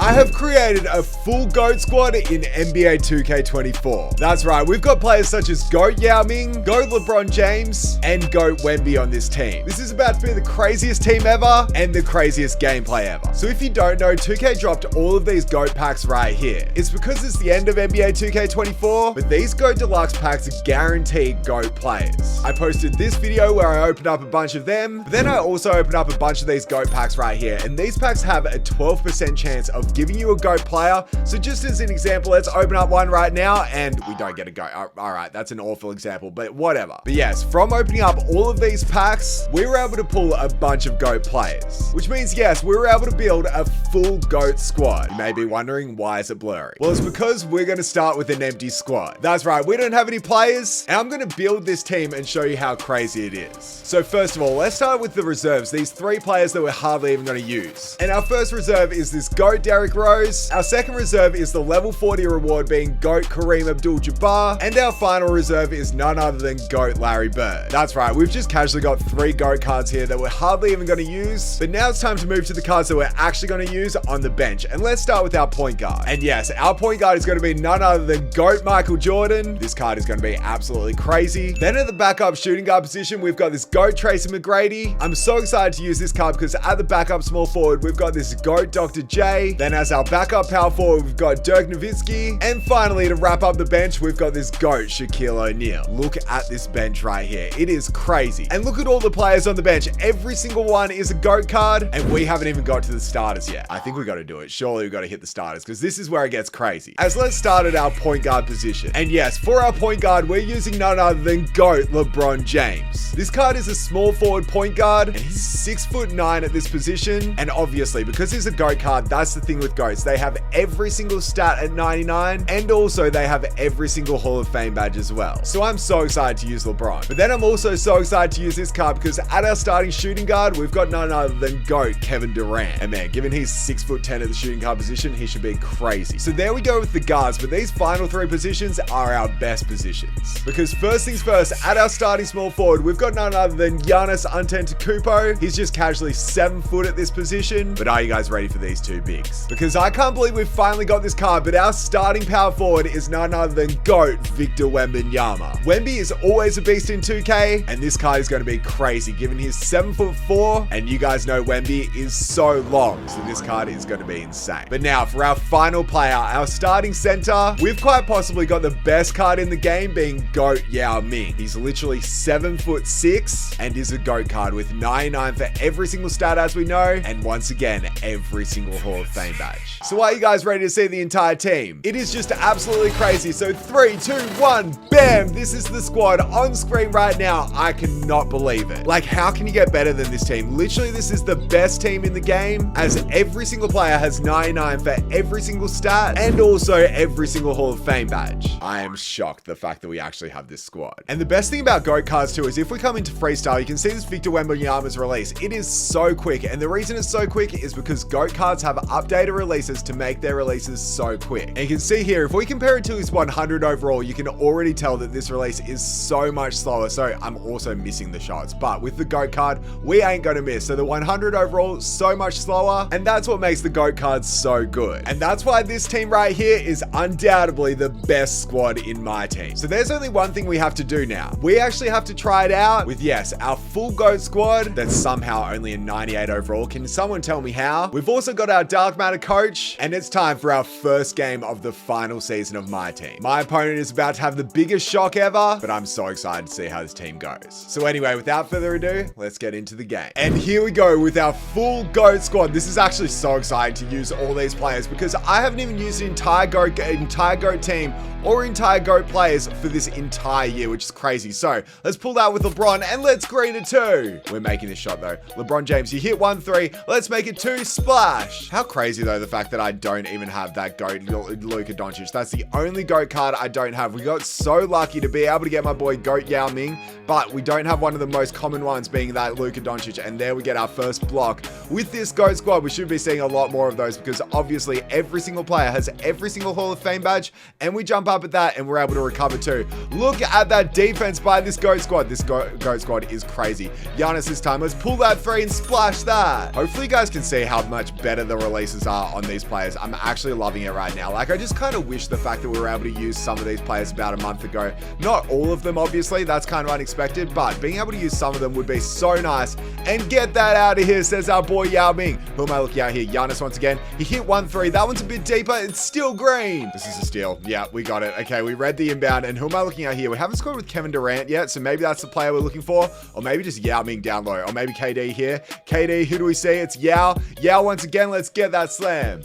I have created a full GOAT squad in NBA 2K24. That's right, we've got players such as GOAT Yao Ming, GOAT LeBron James, and GOAT Wemby on this team. This is about to be the craziest team ever and the craziest gameplay ever. So if you don't know, 2K dropped all of these GOAT packs right here. It's because it's the end of NBA 2K24, but these GOAT Deluxe packs are guaranteed GOAT players. I posted this video where I opened up a bunch of them, but then I also opened up a bunch of these GOAT packs right here, and these packs have a 12% chance of giving you a GOAT player. So just as an example, let's open up one right now and we don't get a GOAT. All right, that's an awful example, but whatever. But yes, from opening up all of these packs, we were able to pull a bunch of GOAT players, which means yes, we were able to build a full GOAT squad. You may be wondering, why is it blurry? Well, it's because we're going to start with an empty squad. That's right, we don't have any players, and I'm going to build this team and show you how crazy it is. So first of all, let's start with the reserves, these 3 players that we're hardly even going to use. And our first reserve is this GOAT Derrick Rose. Our second reserve is the level 40 reward being GOAT Kareem Abdul-Jabbar. And our final reserve is none other than GOAT Larry Bird. That's right, we've just casually got 3 GOAT cards here that we're hardly even going to use. But now it's time to move to the cards that we're actually going to use on the bench. And let's start with our point guard. And yes, our point guard is going to be none other than GOAT Michael Jordan. This card is going to be absolutely crazy. Then at the backup shooting guard position, we've got this GOAT Tracy McGrady. I'm so excited to use this card because at the backup small forward, we've got this GOAT Dr. J. Then as our backup power forward, we've got Dirk Nowitzki. And finally, to wrap up the bench, we've got this GOAT Shaquille O'Neal. Look at this bench right here. It is crazy. And look at all the players on the bench. Every single one is a GOAT card, and we haven't even got to the starters yet. I think we got to do it. Surely we got to hit the starters because this is where it gets crazy. As let's start at our point guard position. And yes, for our point guard, we're using none other than GOAT LeBron James. This card is a small forward point guard, and he's 6'9" at this position. And obviously, because he's a GOAT card, that's the thing with GOATs. They have every single stat at 99, and also they have every single Hall of Fame badge as well. So I'm so excited to use LeBron. But then I'm also so excited to use this card because at our starting shooting guard, we've got none other than GOAT Kevin Durant. And man, given he's 6'10" at the shooting guard position, he should be crazy. So there we go with the guards, but these final 3 positions are our best positions. Because first things first, at our starting small forward, we've got none other than Giannis Antetokounmpo. He's just casually 7 foot at this position. But are you guys ready for these 2 bigs? Because I can't believe we've finally got this card, but our starting power forward is none other than GOAT Victor Wembanyama. Wemby is always a beast in 2K, and this card is going to be crazy given he's 7'4", and you guys know Wemby is so long, so this card is going to be insane. But now for our final player, our starting center, we've quite possibly got the best card in the game being GOAT Yao Ming. He's literally 7'6" and is a GOAT card with 99 for every single stat as we know, and once again, every single Hall of Fame badge. So are you guys ready to see the entire team? It is just absolutely crazy. So 3, 2, 1, bam! This is the squad on screen right now. I cannot believe it. Like, how can you get better than this team? Literally, this is the best team in the game, as every single player has 99 for every single stat and also every single Hall of Fame badge. I am shocked the fact that we actually have this squad. And the best thing about GOAT cards too is if we come into freestyle, you can see this Victor Wembanyama's release. It is so quick, and the reason it's so quick is because GOAT cards have updated releases to make their releases so quick. And you can see here, if we compare it to his 100 overall, you can already tell that this release is so much slower. So I'm also missing the shots, but with the GOAT card, we ain't gonna miss. So the 100 overall, so much slower, and that's what makes the GOAT cards so good. And that's why this team right here is undoubtedly the best squad in my team. So there's only one thing we have to do now. We actually have to try it out with, yes, our full GOAT squad that's somehow only a 98 overall. Can someone tell me how? We've also got our Dark Matter coach, and it's time for our first game of the final season of my team. My opponent is about to have the biggest shock ever, but I'm so excited to see how this team goes. So anyway, without further ado, let's get into the game. And here we go with our full GOAT squad. This is actually so exciting to use all these players because I haven't even used an entire GOAT team or entire GOAT players for this entire year, which is crazy. So let's pull that with LeBron and let's green it 2. We're making this shot though. LeBron James, you hit 1-3. Let's make it 2. Splash. How crazy though, the fact that I don't even have that GOAT Luka Doncic. That's the only GOAT card I don't have. We got so lucky to be able to get my boy GOAT Yao Ming, but we don't have one of the most common ones being that Luka Doncic. And there we get our first block. With this GOAT squad, we should be seeing a lot more of those because obviously every single player has every single Hall of Fame badge, and we jump up at that and we're able to recover too. Look at that defense by this GOAT squad. This GOAT squad is crazy. Giannis this time, let's pull that 3 and splash that. Hopefully you guys can see how much better the releases are on these players. I'm actually loving it right now. Like, I just kind of wish the fact that we were able to use some of these players about a month ago. Not all of them, obviously. That's kind of unexpected, but being able to use some of them would be so nice. And get that out of here, says our boy Yao Ming. Who am I looking at here? Giannis once again. He hit 1-3. That one's a bit deeper. It's still green. This is a steal. Yeah, we got it. Okay, we read the inbound. And who am I looking at here? We haven't scored with Kevin Durant yet, so maybe that's the player we're looking for. Or maybe just Yao Ming down low. Or maybe KD here. KD, who do we see? It's Yao. Yao once again. Let's get that slam.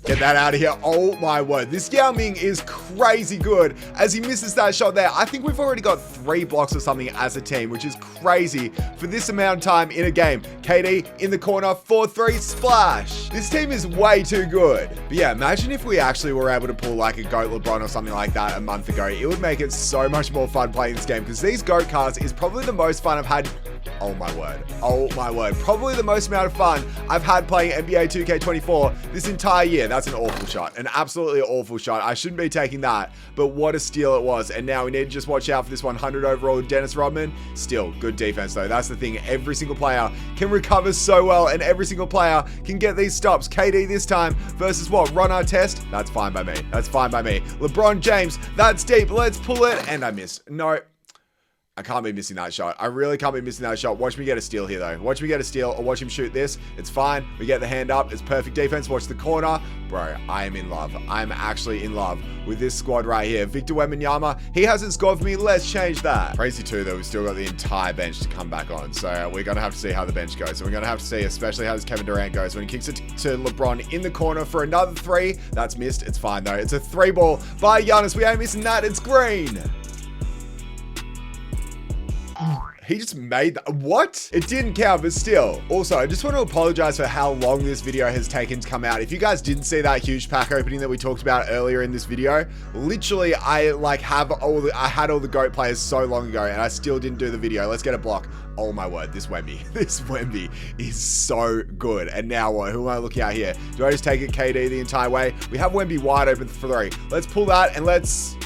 Get that out of here. Oh my word. This Yao Ming is crazy good as he misses that shot there. I think we've already got 3 blocks or something as a team, which is crazy for this amount of time in a game. KD in the corner, 4-3, splash. This team is way too good. But yeah, imagine if we actually were able to pull like a GOAT LeBron or something like that a month ago. It would make it so much more fun playing this game because these GOAT cards is probably the most fun I've had. Oh my word. Oh my word. Probably the most amount of fun I've had playing NBA 2K24 this entire year. That's an awful shot. An absolutely awful shot. I shouldn't be taking that, but what a steal it was. And now we need to just watch out for this 100 overall Dennis Rodman. Still, good defense though. That's the thing. Every single player can recover so well and every single player can get these stops. KD this time versus what? Ron Artest? That's fine by me. That's fine by me. LeBron James, that's deep. Let's pull it. And I missed. No. I can't be missing that shot. I really can't be missing that shot. Watch me get a steal here, though. Watch me get a steal or watch him shoot this. It's fine. We get the hand up. It's perfect defense. Watch the corner. Bro, I am in love. I'm actually in love with this squad right here. Victor Wembanyama, he hasn't scored for me. Let's change that. Crazy, too, though. We've still got the entire bench to come back on. So we're going to have to see how the bench goes. And we're going to have to see, especially how this Kevin Durant goes. When he kicks it to LeBron in the corner for another 3. That's missed. It's fine, though. It's a 3 ball by Giannis. We ain't missing that. It's green. He just made that. What? It didn't count, but still. Also, I just want to apologize for how long this video has taken to come out. If you guys didn't see that huge pack opening that we talked about earlier in this video, literally, I had all the GOAT players so long ago, and I still didn't do the video. Let's get a block. Oh my word, this Wemby is so good. And now what? Who am I looking at here? Do I just take it KD the entire way? We have Wemby wide open for 3. Let's pull that and let's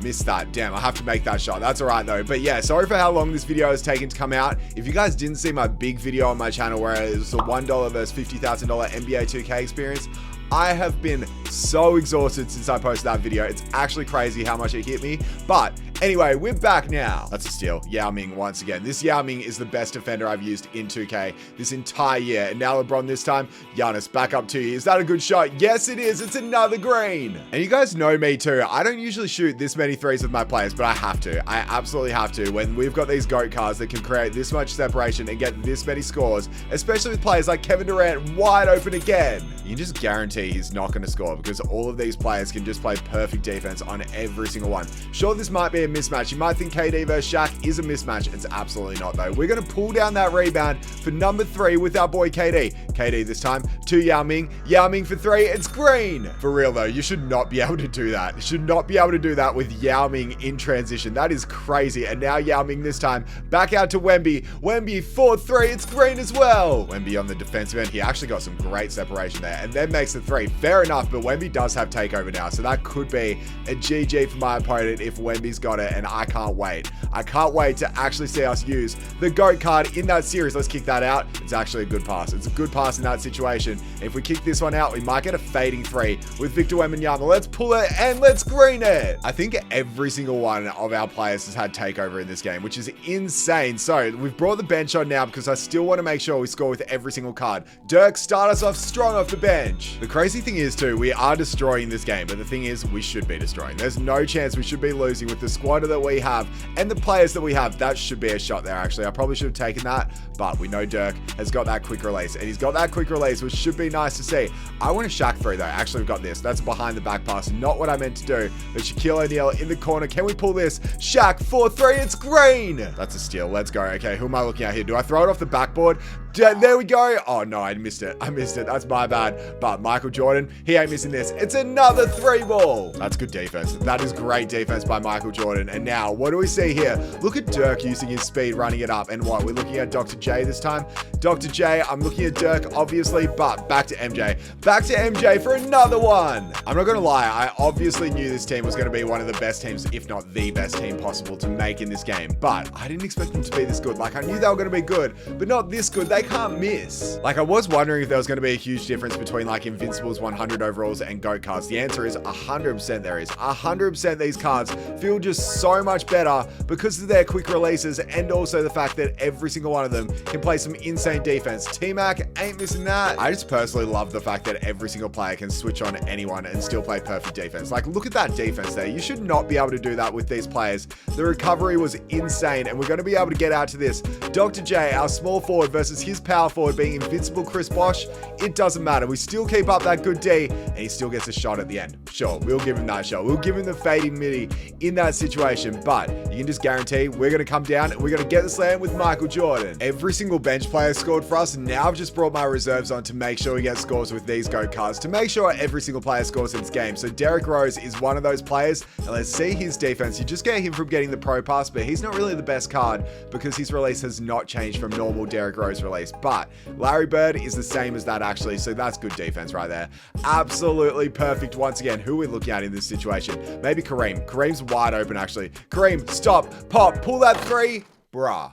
missed that. Damn, I have to make that shot. That's all right though. But yeah, sorry for how long this video has taken to come out. If you guys didn't see my big video on my channel where it was a $1 versus $50,000 NBA 2K experience, I have been so exhausted since I posted that video. It's actually crazy how much it hit me. But anyway, we're back now. That's a steal. Yao Ming once again. This Yao Ming is the best defender I've used in 2K this entire year. And now LeBron this time. Giannis back up to you. Is that a good shot? Yes, it is. It's another green. And you guys know me too. I don't usually shoot this many 3s with my players, but I have to. I absolutely have to. When we've got these GOAT cards that can create this much separation and get this many scores, especially with players like Kevin Durant wide open again, you can just guarantee he's not going to score because all of these players can just play perfect defense on every single one. Sure, this might be a mismatch. You might think KD versus Shaq is a mismatch. It's absolutely not though. We're going to pull down that rebound for number 3 with our boy KD. KD this time to Yao Ming. Yao Ming for 3. It's green. For real though, you should not be able to do that. You should not be able to do that with Yao Ming in transition. That is crazy. And now Yao Ming this time back out to Wemby. Wemby 4-3. It's green as well. Wemby on the defensive end. He actually got some great separation there and then makes the 3. Fair enough, but Wemby does have takeover now. So that could be a GG for my opponent if Wemby's got it, and I can't wait. I can't wait to actually see us use the GOAT card in that series. Let's kick that out. It's actually a good pass. It's a good pass in that situation. If we kick this one out, we might get a fading 3 with Victor Wembanyama. Let's pull it and let's green it. I think every single one of our players has had takeover in this game, which is insane. So we've brought the bench on now because I still want to make sure we score with every single card. Dirk, start us off strong off the bench. The crazy thing is too, we are destroying this game, but the thing is we should be destroying. There's no chance we should be losing with the squad that we have and the players that we have. That should be a shot there actually. I probably should have taken that, but we know Dirk has got that quick release and he's got that quick release, which should be nice to see. I want a Shaq 3 though. Actually, we've got this. That's behind the back pass. Not what I meant to do, but Shaquille O'Neal in the corner. Can we pull this? Shaq 4-3. It's green. That's a steal. Let's go. Okay, who am I looking at here? Do I throw it off the backboard? There we go. Oh no, I missed it. That's my bad. But Michael Jordan, he ain't missing this. It's another 3 ball. That's good defense. That is great defense by Michael Jordan. And now, what do we see here? Look at Dirk using his speed, running it up. And what? We're looking at Dr. J this time. Dr. J, I'm looking at Dirk, obviously, but back to MJ. Back to MJ for another one. I'm not going to lie. I obviously knew this team was going to be one of the best teams, if not the best team possible to make in this game. But I didn't expect them to be this good. Like, I knew they were going to be good, but not this good. They can't miss. Like, I was wondering if there was going to be a huge difference between like Invincible's 100 overalls and GOAT cards. The answer is 100% there is. 100% these cards feel just so much better because of their quick releases and also the fact that every single one of them can play some insane defense. T-Mac ain't missing that. I just personally love the fact that every single player can switch on anyone and still play perfect defense. Like, look at that defense there. You should not be able to do that with these players. The recovery was insane, and we're going to be able to get out to this. Dr. J, our small forward versus his power forward being Invincible Chris Bosh. It doesn't matter. We still keep up that good D, and he still gets a shot at the end. Sure, we'll give him that shot. We'll give him the fading midi in that situation, but you can just guarantee we're going to come down and we're going to get the slam with Michael Jordan. Every single bench player scored for us, and now I've just brought my reserves on to make sure we get scores with these GOAT cards, to make sure every single player scores in this game. So Derrick Rose is one of those players, and let's see his defense. You just get him from getting the pro pass, but he's not really the best card because his release has not changed from normal Derrick Rose release. But Larry Bird is the same as that actually, so that's good defense right there. Absolutely perfect. Once again, who are we looking at in this situation? Maybe Kareem. Kareem's wide open actually. Kareem, stop, pop, pull that three. Bruh.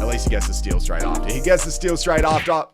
At least he gets the steal straight after. He gets the steal straight after.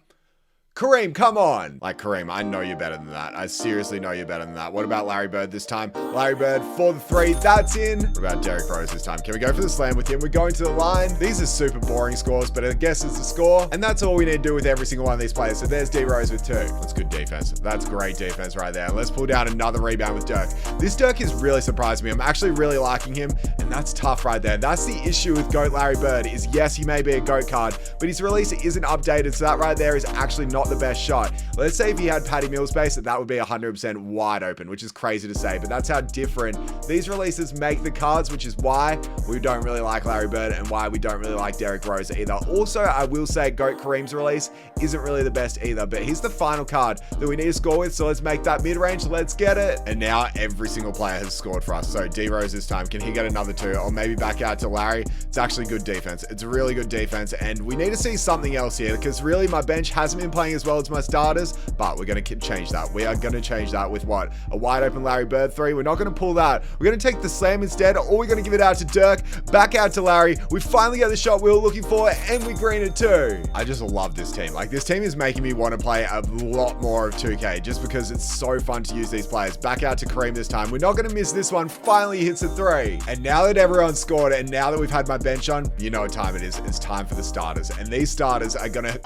Kareem, come on. Like, Kareem, I know you're better than that. I seriously know you're better than that. What about Larry Bird this time? Larry Bird for the three. That's in. What about Derrick Rose this time? Can we go for the slam with him? We're going to the line. These are super boring scores, but I guess it's the score. And that's all we need to do with every single one of these players. So there's D Rose with 2. That's good defense. That's great defense right there. Let's pull down another rebound with Dirk. This Dirk has really surprised me. I'm actually really liking him, and that's tough right there. That's the issue with GOAT Larry Bird is, yes, he may be a GOAT card, but his release isn't updated. So that right there is actually not the best shot. Let's say if he had Patty Mills base, that would be 100% wide open, which is crazy to say, but that's how different these releases make the cards, which is why we don't really like Larry Bird and why we don't really like Derrick Rose either. Also, I will say GOAT Kareem's release isn't really the best either, but he's the final card that we need to score with, so let's make that mid-range. Let's get it. And now every single player has scored for us. So D Rose this time, can he get another 2 or maybe back out to Larry? It's actually good defense. It's really good defense, and we need to see something else here because really my bench hasn't been playing as well as my starters, but we're going to change that. We are going to change that with what? A wide open Larry Bird 3. We're not going to pull that. We're going to take the slam instead, or we're going to give it out to Dirk, back out to Larry. We finally get the shot we were looking for, and we green it too. I just love this team. Like, this team is making me want to play a lot more of 2K just because it's so fun to use these players. Back out to Kareem this time. We're not going to miss this one. Finally hits a 3. And now that everyone's scored, and now that we've had my bench on, you know what time it is. It's time for the starters. And these starters are going to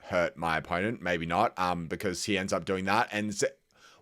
hurt my opponent, maybe not, because he ends up doing that. And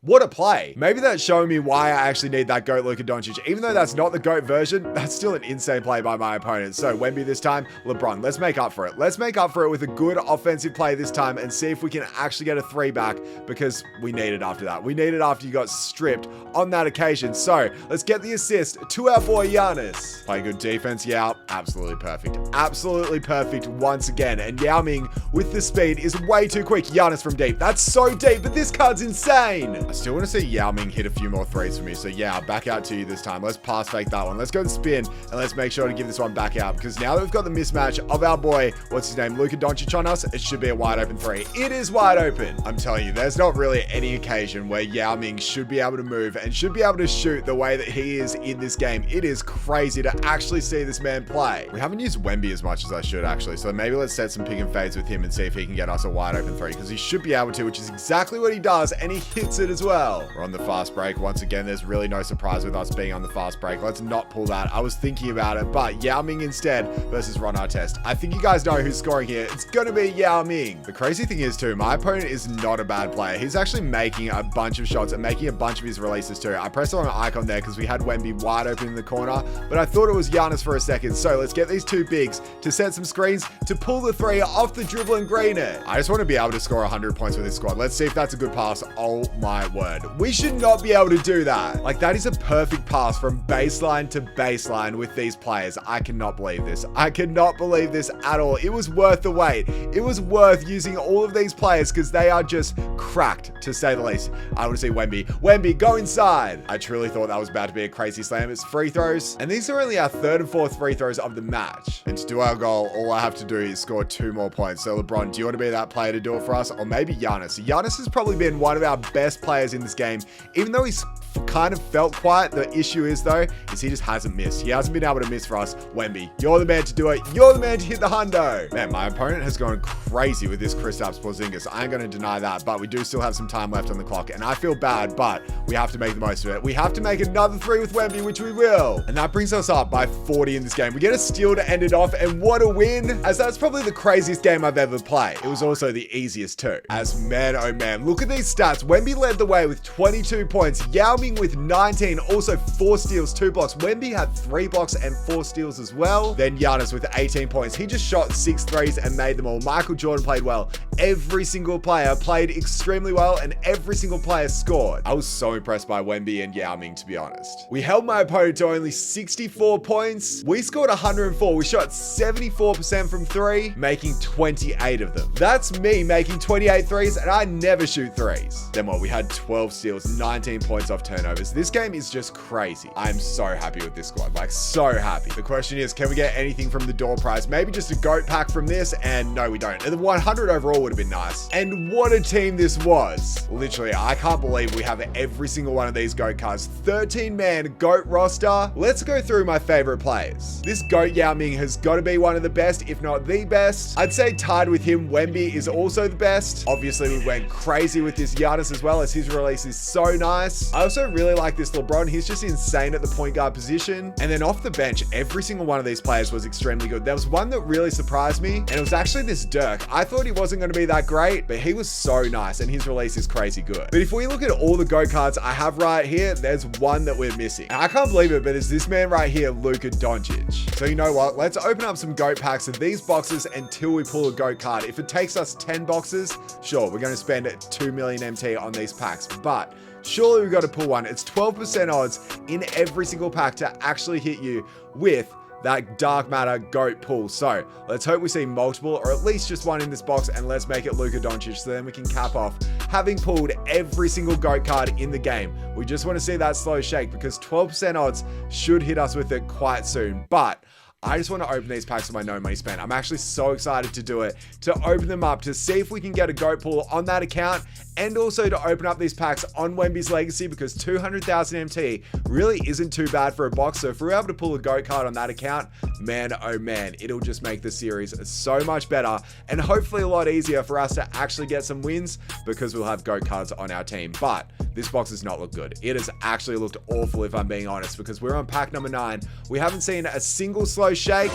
what a play. Maybe that's showing me why I actually need that GOAT Luka Doncic. Even though that's not the GOAT version, that's still an insane play by my opponent. So Wemby this time, LeBron, let's make up for it. Let's make up for it with a good offensive play this time and see if we can actually get a 3 back because we need it after that. We need it after you got stripped on that occasion. So let's get the assist to our boy Giannis. Play good defense, Yao. Absolutely perfect. Absolutely perfect once again. And Yao Ming with the speed is way too quick. Giannis from deep. That's so deep, but this card's insane. I still want to see Yao Ming hit a few more 3s for me. So yeah, back out to you this time. Let's pass fake that one. Let's go to spin and let's make sure to give this one back out because now that we've got the mismatch of our boy, what's his name, Luka Doncic on us, it should be a wide open 3. It is wide open. I'm telling you, there's not really any occasion where Yao Ming should be able to move and should be able to shoot the way that he is in this game. It is crazy to actually see this man play. We haven't used Wemby as much as I should actually. So maybe let's set some pick and fades with him and see if he can get us a wide open 3 because he should be able to, which is exactly what he does, and he hits it as well. We're on the fast break. Once again, there's really no surprise with us being on the fast break. Let's not pull that. I was thinking about it, but Yao Ming instead versus Ron Artest. I think you guys know who's scoring here. It's going to be Yao Ming. The crazy thing is too, my opponent is not a bad player. He's actually making a bunch of shots and making a bunch of his releases too. I pressed on an icon there because we had Wemby wide open in the corner, but I thought it was Giannis for a second. So let's get these 2 bigs to set some screens to pull the 3 off the dribble and green it. I just want to be able to score 100 points with this squad. Let's see if that's a good pass. Oh my word. We should not be able to do that. Like, that is a perfect pass from baseline to baseline with these players. I cannot believe this. I cannot believe this at all. It was worth the wait. It was worth using all of these players because they are just cracked, to say the least. I want to see Wemby. Wemby, go inside. I truly thought that was about to be a crazy slam. It's free throws. And these are only our 3rd and 4th free throws of the match. And to do our goal, all I have to do is score 2 more points. So LeBron, do you want to be that player to do it for us? Or maybe Giannis. Giannis has probably been one of our best players in this game, even though he's kind of felt quiet. The issue is, though, is he just hasn't missed. He hasn't been able to miss for us. Wemby, you're the man to do it. You're the man to hit the hundo. Man, my opponent has gone crazy with this Kristaps Porzingis. I ain't going to deny that, but we do still have some time left on the clock, and I feel bad, but we have to make the most of it. We have to make another 3 with Wemby, which we will. And that brings us up by 40 in this game. We get a steal to end it off, and what a win, as that's probably the craziest game I've ever played. It was also the easiest too. As man, oh man, look at these stats. Wemby led the way with 22 points. Yao Ming with 19, also 4 steals, 2 blocks. Wemby had 3 blocks and 4 steals as well. Then Giannis with 18 points. He just shot 6 threes and made them all. Michael Jordan played well. Every single player played extremely well, and every single player scored. I was so impressed by Wemby and Yao Ming, to be honest. We held my opponent to only 64 points. We scored 104. We shot 74% from 3, making 28 of them. That's me making 28 threes, and I never shoot threes. Then what? We had 12 steals, 19 points off turnovers. This game is just crazy. I'm so happy with this squad, like so happy. The question is, can we get anything from the door prize? Maybe just a GOAT pack from this, and no, we don't. And the 100 overall would have been nice. And what a team this was. Literally, I can't believe we have every single one of these GOAT cards. 13-man GOAT roster. Let's go through my favorite players. This GOAT Yao Ming has got to be one of the best, if not the best. I'd say tied with him, Wemby is also the best. Obviously, we went crazy with this Giannis as well, as his release is so nice. I also really like this LeBron. He's just insane at the point guard position. And then off the bench, every single one of these players was extremely good. There was one that really surprised me, and it was actually this Dirk. I thought he wasn't going to be that great, but he was so nice, and his release is crazy good. But if we look at all the GOAT cards I have right here, there's one that we're missing. And I can't believe it, but it's this man right here, Luka Doncic. So you know what? Let's open up some GOAT packs of these boxes until we pull a GOAT card. If it takes us 10 boxes, sure, we're going to spend 2 million MT on these packs, but surely we've got to pull one. It's 12% odds in every single pack to actually hit you with that dark matter GOAT pull. So let's hope we see multiple, or at least just one in this box, and let's make it Luka Doncic, so then we can cap off having pulled every single GOAT card in the game. We just want to see that slow shake, because 12% odds should hit us with it quite soon. But I just want to open these packs with my no money spent. I'm actually so excited to do it, to open them up, to see if we can get a GOAT pull on that account, and also to open up these packs on Wemby's legacy, because 200,000 MT really isn't too bad for a box. So if we're able to pull a GOAT card on that account, man, oh man, it'll just make the series so much better, and hopefully a lot easier for us to actually get some wins, because we'll have GOAT cards on our team. But this box does not look good. It has actually looked awful, if I'm being honest, because we're on pack number 9. We haven't seen a single slow shake.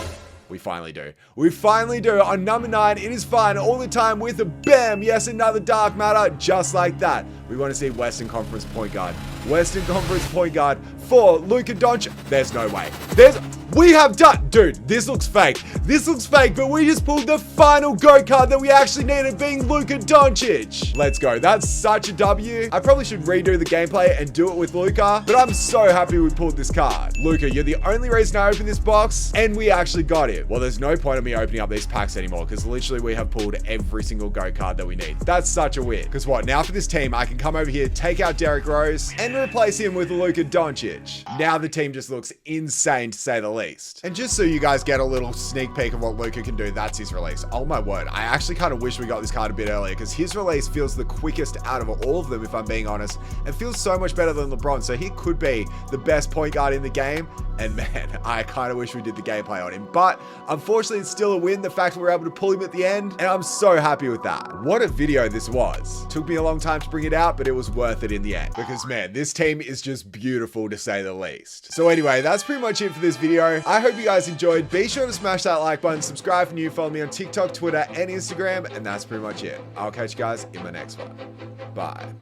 We finally do. We finally do. On number 9, it is fine all the time with a bam. Yes, another dark matter, just like that. We want to see Western Conference point guard. Western Conference point guard for Luka Doncic. There's no way. We have done, dude, this looks fake. This looks fake, but we just pulled the final GOAT card that we actually needed, being Luka Doncic. Let's go. That's such a W. I probably should redo the gameplay and do it with Luka, but I'm so happy we pulled this card. Luka, you're the only reason I opened this box, and we actually got it. Well, there's no point in me opening up these packs anymore, because literally we have pulled every single GOAT card that we need. That's such a win. Because what, now for this team, I can come over here, take out Derrick Rose, and replace him with Luka Doncic. Now the team just looks insane, to say the least. And just so you guys get a little sneak peek of what Luka can do, that's his release. Oh my word, I actually kind of wish we got this card a bit earlier, because his release feels the quickest out of all of them, if I'm being honest, and feels so much better than LeBron. So he could be the best point guard in the game, and man, I kind of wish we did the gameplay on him. But unfortunately, it's still a win, the fact that we were able to pull him at the end, and I'm so happy with that. What a video this was. Took me a long time to bring it out, but it was worth it in the end, because man, this team is just beautiful, to say the least. So anyway, that's pretty much it for this video. I hope you guys enjoyed. Be sure to smash that like button, subscribe if new, follow me on TikTok, Twitter, and Instagram, and that's pretty much it. I'll catch you guys in my next one. Bye.